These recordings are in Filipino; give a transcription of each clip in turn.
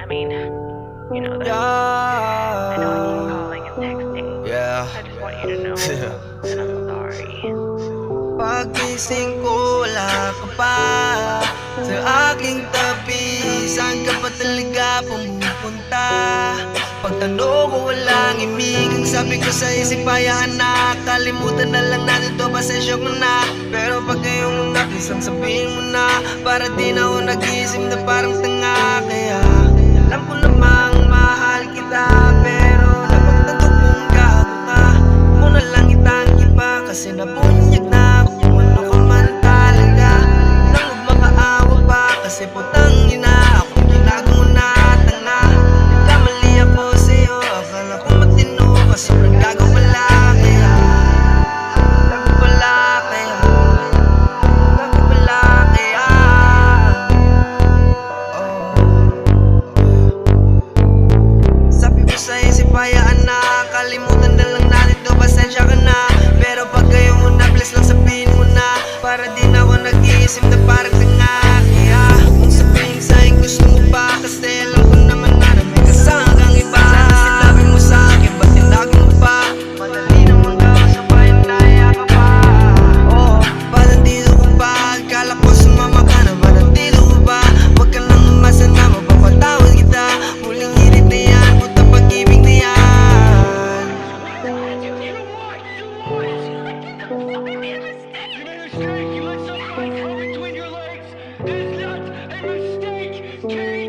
mean, you know that. I know I keep calling and texting. I just want you to know that I'm sorry. Pagising ko wala ka pa sa aking tabi. Saan ka pa talaga pumupunta? Pagtanong ko walang imigang sabi ko sa isip hayaan na. Kalimutan na lang natin to, pasensya ko na. Pero pag ngayong una, please ang sabihin mo na. Para di na ako nag-iisip na parang tanga. Kaya alam ko namang mahal kita, pero napagtanto kong gago ka. Huwag mo na lang itanggi pa, kasi nabunyag na ako kung ano ka man talaga. Nang huwag makaawa pa, kasi putang ina ako ginago mo na tanga. Nagkamali ako sa'yo, akala ko matino ka, sobrang gago pala. Kaya gago pala, kaya gago pala, kaya sabi ko sa isip hayaan na. Kalimutan na lang natin to, pasensya ka na. Pero pag ngayong una, please lang sabihin mo na. Para di na ako nag-iisip na parang tanga. Kaya kung sabihin sa'yo gusto mo pa, kasi alam ko naman na may kasama kang iba. Sana sinabi mo sa'kin, ba't tinago mo pa? Madali naman kausapin na iya ka pa. Oo, ba't nandito ko pa? Akala ko sumama ka na, ba't nandito ko pa? Huwag ka nang umasa na mapapatawad kita. Muling hirit na yan, putang pag-ibig na yan.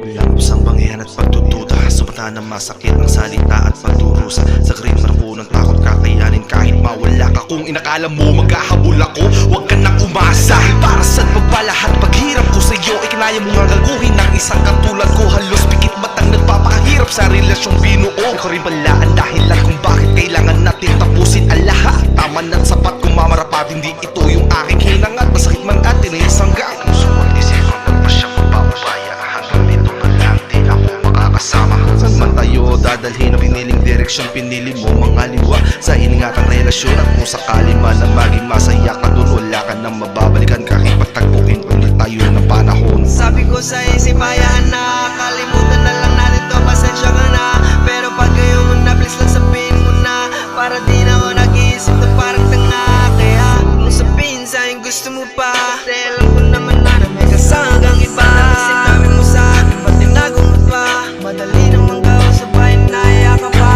Langos ang bangyan at pagtututa sa mata na masakit ang salita at pagdurusa. Sa krimen ko ng takot kakayanin kahit mawala ka. Kung inakala mo maghahabol ako, huwag ka nang umasa. Para saan pagbalahat paghirap ko sa'yo, ikinaya mo nga gaguhin ng isang katulad ko. Halos pikit matang nagpapakahirap sa relasyong binuo. Ikaw rin pala ang dahilan kung bakit kailangan natin tapusin ang lahat. Tama na't sapat kung mamarapat, hindi ito yung aking hinangat. Masakit man at tiniis hanggang sumunod isipin na pa siya mapapabaya. Hanggang dito na lang di ako makakasama. Saan man tayo dadalhin ang piniling direksyon, pinili mo mga liwa sa iningatang relasyon. At kung sakali man na maging masaya ka dun, wala ka nang mababalikan kahit pagtagpuin ulit tayo ng panahon. Sabi ko sa isip hayaan na. Kalimutan na lang natin to, pasensya ka na. Pero pag ngayong una, please lang sabihin mo na. Para di na ako nag-iisip na parang tanga. Kaya kung sabihin sa'yo gusto mo pa, kasi alam ko naman na may kasama kang iba. Sana sinabi mo sa'kin, ba't tinago mo pa? Madali naman kausapin na iya ka pa.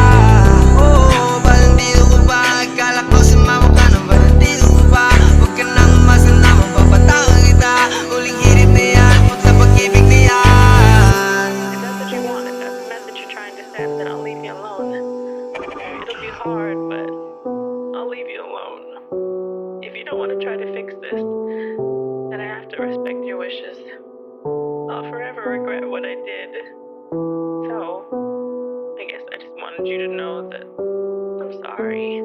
Oo, ba't nandito ko pa? Akala ko sumama ka na, ba't nandito ko pa? Huwag ka nang umasa na mapapatawad kita. Huling hirit na yan, putang pag-ibig na yan. If that's what you want, if that's the message you're trying to send, then I'll leave you alone. It'll be hard, but I'll leave you alone. If you don't want to try to fix this, then I have to respect your wishes. I'll forever regret what I did. So, I guess I just wanted you to know that I'm sorry.